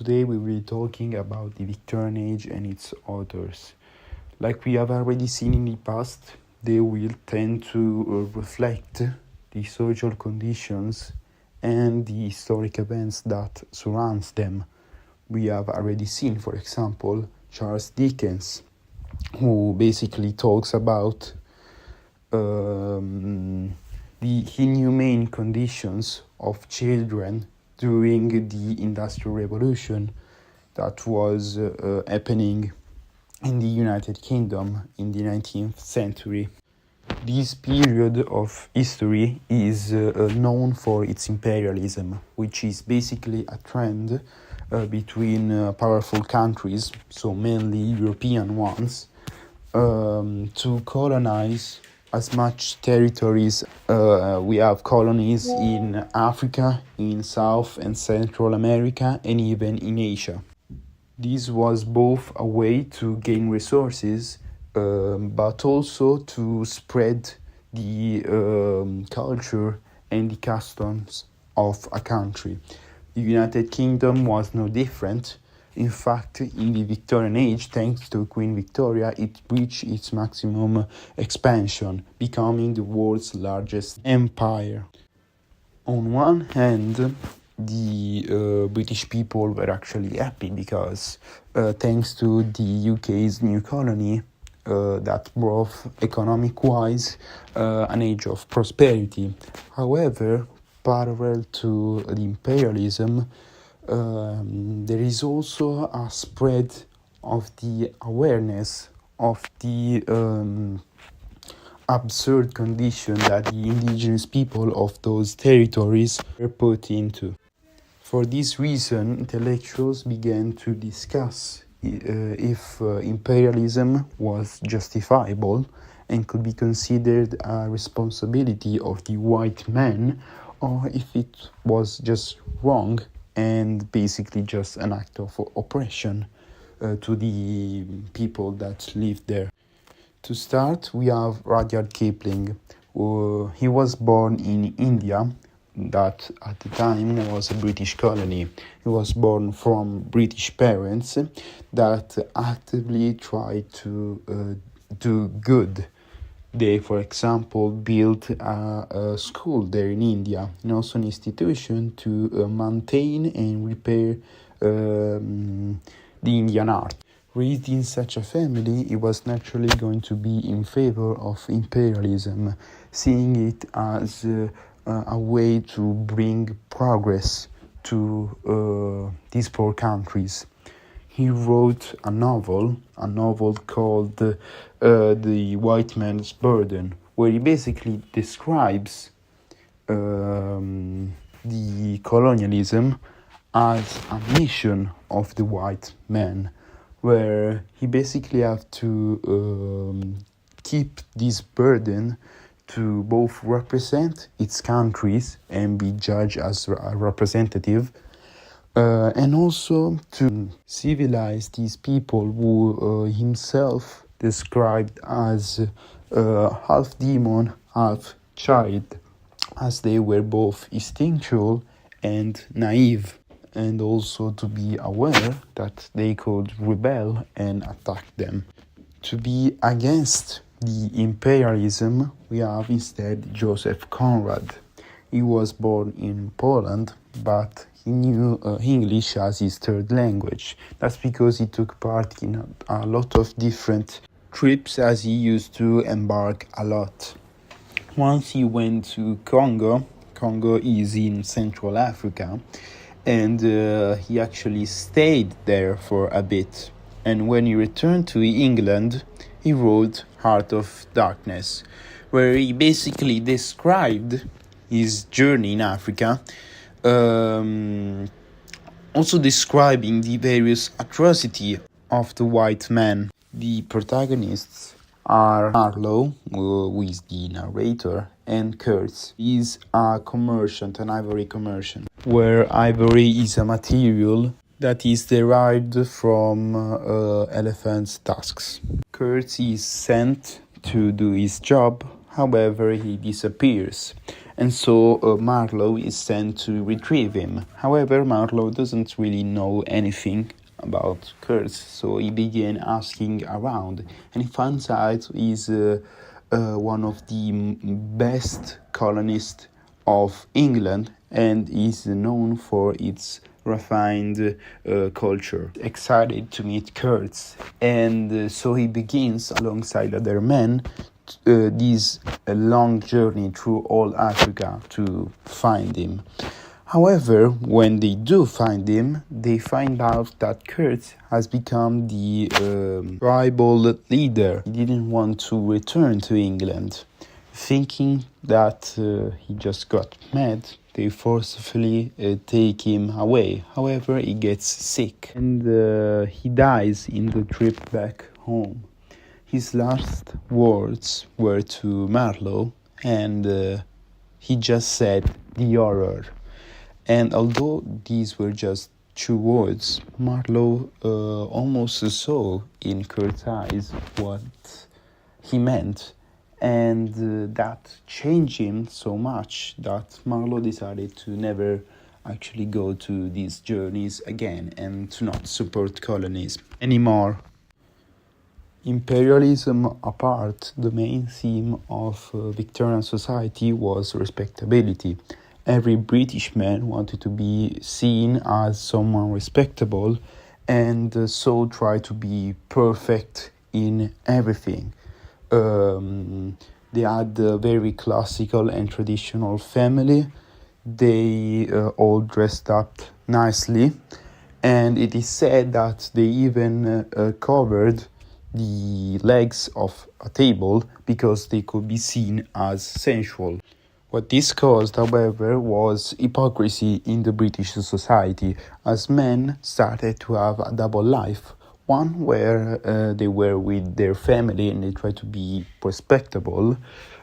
Today we will be talking about the Victorian age and its authors. Like we have already seen in the past, they will tend to reflect the social conditions and the historic events that surrounds them. We have already seen, for example, Charles Dickens, who basically talks about the inhumane conditions of children during the Industrial Revolution that was happening in the United Kingdom in the 19th century. This period of history is known for its imperialism, which is basically a trend between powerful countries, so mainly European ones, to colonize as much territories. We have colonies in Africa, in South and Central America, and even in Asia. This was both a way to gain resources, but also to spread the culture and the customs of a country. The United Kingdom was no different. In fact, in the Victorian age, thanks to Queen Victoria, it reached its maximum expansion, becoming the world's largest empire. On one hand, the British people were actually happy because thanks to the UK's new colony, that brought economic-wise an age of prosperity. However, parallel to the imperialism, there is also a spread of the awareness of the absurd condition that the indigenous people of those territories were put into. For this reason, intellectuals began to discuss if imperialism was justifiable and could be considered a responsibility of the white man, or if it was just wrong and basically just an act of oppression to the people that lived there. To start, we have Rudyard Kipling. He was born in India, that at the time was a British colony. He was born from British parents that actively tried to do good. They, for example, built a school there in India, and also an institution to maintain and repair the Indian art. Raised in such a family, he was naturally going to be in favor of imperialism, seeing it as a way to bring progress to these poor countries. He wrote a novel called The White Man's Burden, where he basically describes the colonialism as a mission of the white man, where he basically have to keep this burden to both represent its countries and be judged as a representative, and also to civilize these people who himself described as half demon, half child, as they were both instinctual and naive, and also to be aware that they could rebel and attack them. To be against the imperialism, we have instead Joseph Conrad. He was born in Poland, but he knew English as his third language. That's because he took part in a lot of different trips, as he used to embark a lot. Once he went to Congo. Congo is in Central Africa, and he actually stayed there for a bit. And when he returned to England, he wrote Heart of Darkness, where he basically described his journey in Africa, also describing the various atrocity of the white man. The protagonists are Harlow, who is the narrator, and Kurtz. He's a commerciant, an ivory commerciant, where ivory is a material that is derived from elephants' tusks. Kurtz is sent to do his job, however he disappears, and so Marlowe is sent to retrieve him. However, Marlowe doesn't really know anything about Kurtz, so he began asking around, and he finds out he's one of the best colonists of England, and is known for its refined culture. Excited to meet Kurtz, and so he begins alongside other men this long journey through all Africa to find him. However, when they do find him, they find out that Kurtz has become the tribal leader. He didn't want to return to England. Thinking that he just got mad, they forcefully take him away. However, he gets sick and he dies in the trip back home. His last words were to Marlowe, and he just said, "The horror." And although these were just 2 words, Marlowe almost saw in Kurt's eyes what he meant. And that changed him so much that Marlowe decided to never actually go to these journeys again and to not support colonialism anymore. Imperialism apart, the main theme of Victorian society was respectability. Every British man wanted to be seen as someone respectable, and so tried to be perfect in everything. They had a very classical and traditional family. They all dressed up nicely, and it is said that they even covered the legs of a table because they could be seen as sensual. What this caused, however, was hypocrisy in the British society, as men started to have a double life. One where they were with their family and they tried to be respectable,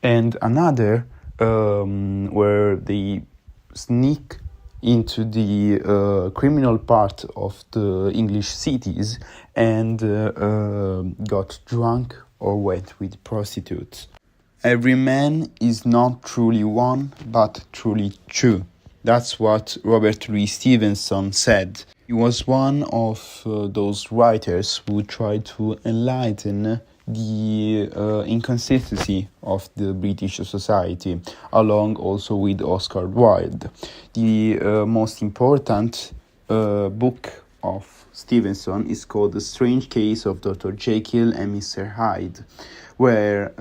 and another where they sneak into the criminal part of the English cities and got drunk or went with prostitutes. Every man is not truly one, but truly two. That's what Robert Louis Stevenson said. He was one of those writers who tried to enlighten the inconsistency of the British society, along also with Oscar Wilde. The most important book of Stevenson is called The Strange Case of Dr. Jekyll and Mr. Hyde, where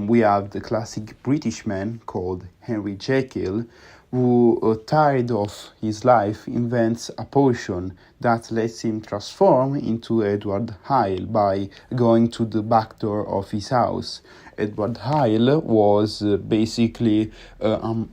we have the classic British man called Henry Jekyll, who, tired of his life, invents a potion that lets him transform into Edward Hyde by going to the back door of his house. Edward Hyde was basically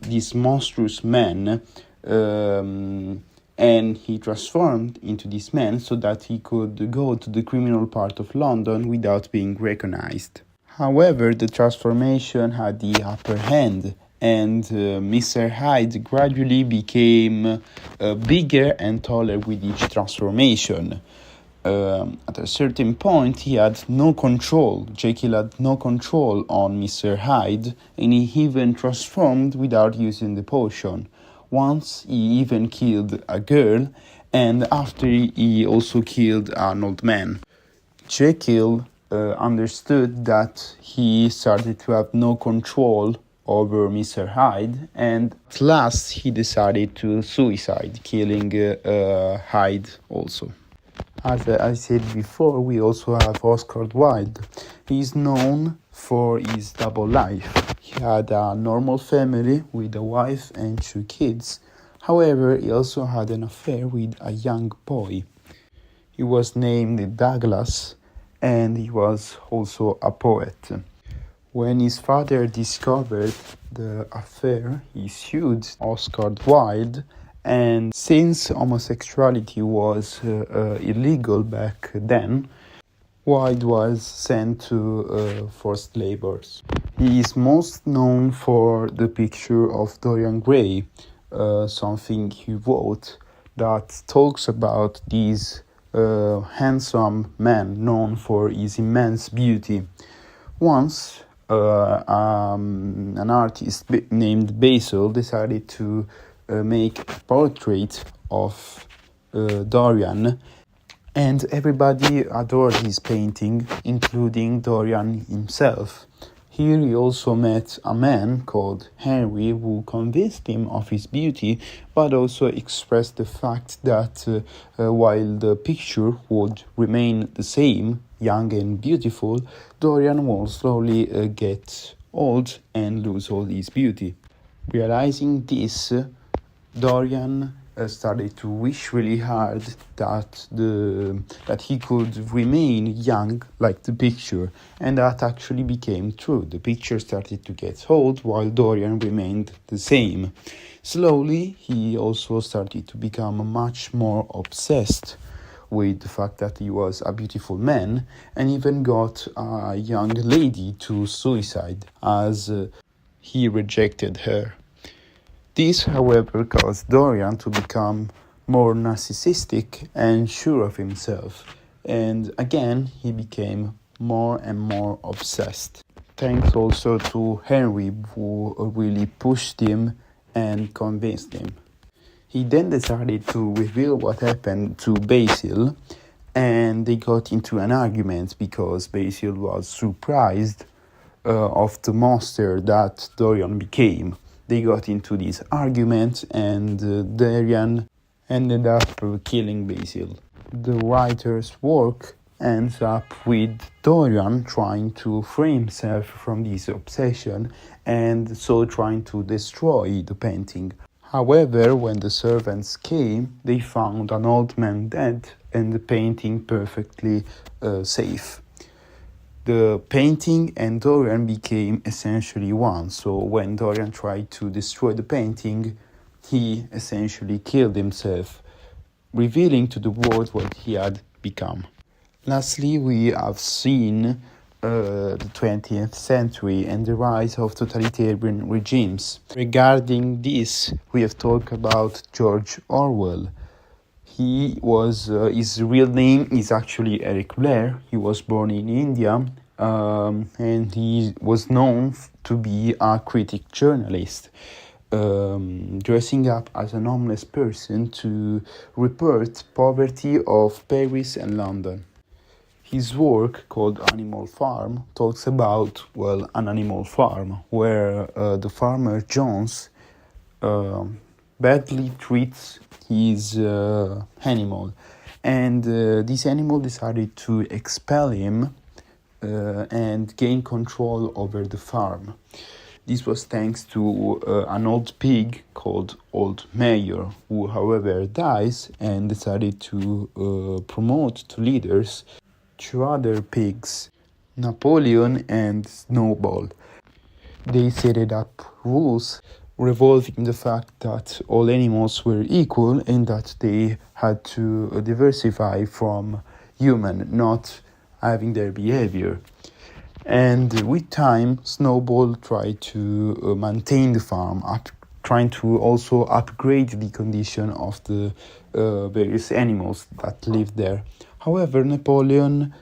this monstrous man, and he transformed into this man so that he could go to the criminal part of London without being recognized. However, the transformation had the upper hand, and Mr. Hyde gradually became bigger and taller with each transformation. At a certain point, he had no control. Jekyll had no control on Mr. Hyde, and he even transformed without using the potion. Once, he even killed a girl, and after he also killed an old man. Jekyll understood that he started to have no control over Mr. Hyde, and at last he decided to suicide, killing Hyde also. As I said before, we also have Oscar Wilde. He is known for his double life. He had a normal family with a wife and 2 kids. However, he also had an affair with a young boy. He was named Douglas, and he was also a poet. When his father discovered the affair, he sued Oscar Wilde, and since homosexuality was illegal back then, Wilde was sent to forced labors. He is most known for the picture of Dorian Gray, something he wrote that talks about this handsome man known for his immense beauty. Once, an artist named Basil decided to make a portrait of Dorian, and everybody adored his painting, including Dorian himself. Here he also met a man called Henry who convinced him of his beauty, but also expressed the fact that while the picture would remain the same, young and beautiful, Dorian will slowly get old and lose all his beauty. Realizing this, Dorian started to wish really hard that he could remain young like the picture, and that actually became true. The picture started to get old while Dorian remained the same. Slowly, he also started to become much more obsessed with the fact that he was a beautiful man, and even got a young lady to suicide as he rejected her. This, however, caused Dorian to become more narcissistic and sure of himself, and again he became more and more obsessed. Thanks also to Henry, who really pushed him and convinced him. He then decided to reveal what happened to Basil, and they got into an argument because Basil was surprised of the monster that Dorian became. They got into this argument, and Dorian ended up killing Basil. The writer's work ends up with Dorian trying to free himself from this obsession and so trying to destroy the painting. However, when the servants came, they found an old man dead and the painting perfectly safe. The painting and Dorian became essentially one, so when Dorian tried to destroy the painting, he essentially killed himself, revealing to the world what he had become. Lastly, we have seen the 20th century and the rise of totalitarian regimes. Regarding this, we have talked about George Orwell. His real name is actually Eric Blair. He was born in India, and he was known to be a critic journalist, dressing up as an homeless person to report poverty of Paris and London. His work, called Animal Farm, talks about, an animal farm where the farmer Jones badly treats his animal, and this animal decided to expel him and gain control over the farm. This was thanks to an old pig called Old Mayor, who however dies, and decided to promote to leaders two other pigs, Napoleon and Snowball. They set up rules revolving the fact that all animals were equal and that they had to diversify from human, not having their behavior. And with time, Snowball tried to maintain the farm, trying to also upgrade the condition of the various animals that lived there. However, Napoleon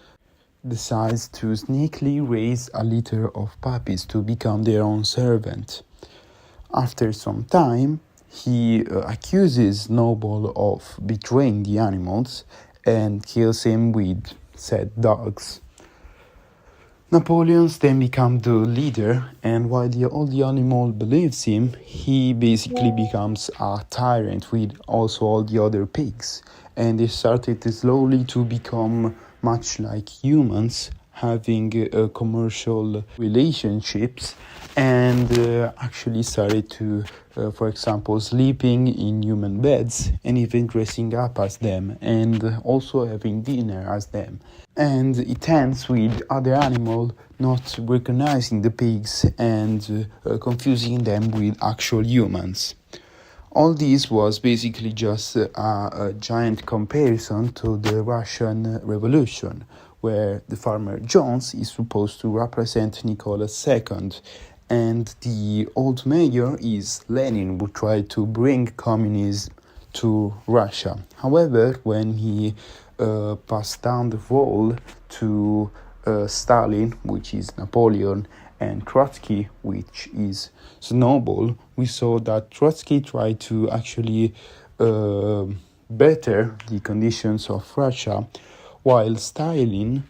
decides to sneakily raise a litter of puppies to become their own servant. After some time, he accuses Snowball of betraying the animals and kills him with said dogs. Napoleon then becomes the leader, and while all the animal believes him, he basically becomes a tyrant with also all the other pigs, and they started slowly to become much like humans, having commercial relationships, and actually started to, for example, sleeping in human beds and even dressing up as them, and also having dinner as them. And it ends with other animals not recognizing the pigs and confusing them with actual humans. All this was basically just a giant comparison to the Russian Revolution, where the farmer Jones is supposed to represent Nicholas II, and the old mayor is Lenin, who tried to bring communism to Russia. However, when he passed down the role to Stalin, which is Napoleon, and Trotsky, which is Snowball, we saw that Trotsky tried to actually better the conditions of Russia, while Stalin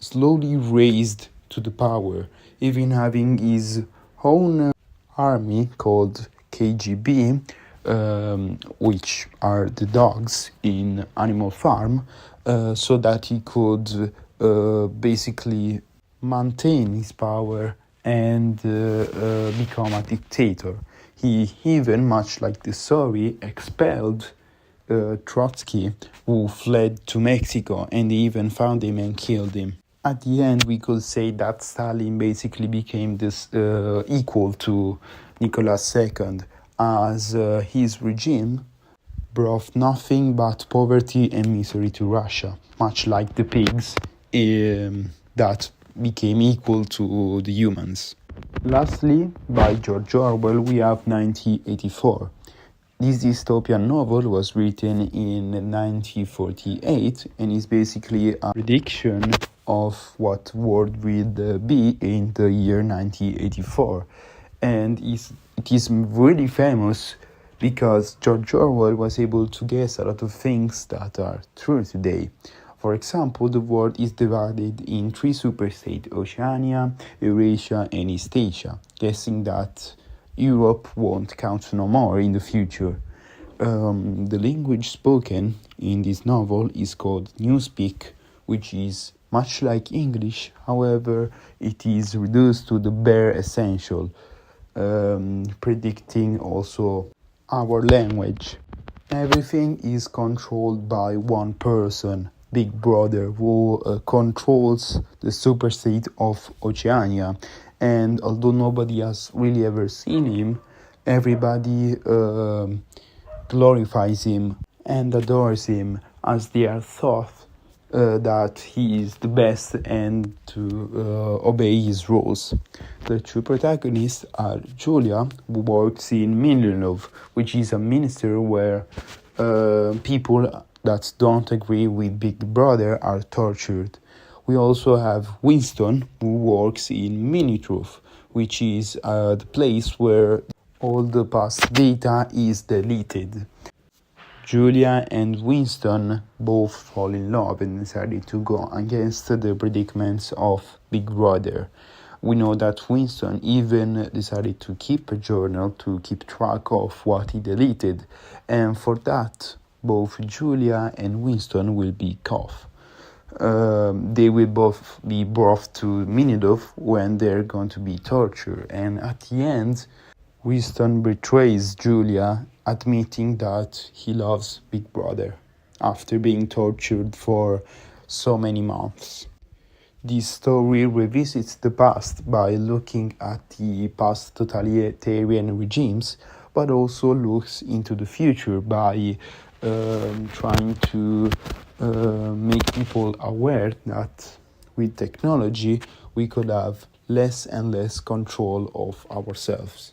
slowly raised to the power, even having his own army called KGB, which are the dogs in Animal Farm, so that he could basically maintain his power and become a dictator. He even, much like the Soviet, expelled Trotsky, who fled to Mexico, and they even found him and killed him. At the end, we could say that Stalin basically became this equal to Nicholas II, as his regime brought nothing but poverty and misery to Russia, much like the pigs that became equal to the humans. Lastly, by George Orwell, we have 1984. This dystopian novel was written in 1948 and is basically a prediction of what world will be in the year 1984. And it is really famous because George Orwell was able to guess a lot of things that are true today. For example, the world is divided in 3 superstates: Oceania, Eurasia, and East Asia, guessing that Europe won't count no more in the future. The language spoken in this novel is called Newspeak, which is much like English, however, it is reduced to the bare essential, predicting also our language. Everything is controlled by one person, Big Brother, who controls the superstate of Oceania. And although nobody has really ever seen him, everybody glorifies him and adores him, as they are thought that he is the best and to obey his rules. The two protagonists are Julia, who works in Milanov, which is a minister where people that don't agree with Big Brother are tortured. We also have Winston, who works in Minitruth, which is the place where all the past data is deleted. Julia and Winston both fall in love and decided to go against the predicaments of Big Brother. We know that Winston even decided to keep a journal to keep track of what he deleted, and for that, both Julia and Winston will be caught. They will both be brought to Minidov when they're going to be tortured, and at the end, Winston betrays Julia, admitting that he loves Big Brother after being tortured for so many months. This story revisits the past by looking at the past totalitarian regimes, but also looks into the future by trying to make people aware that with technology we could have less and less control of ourselves.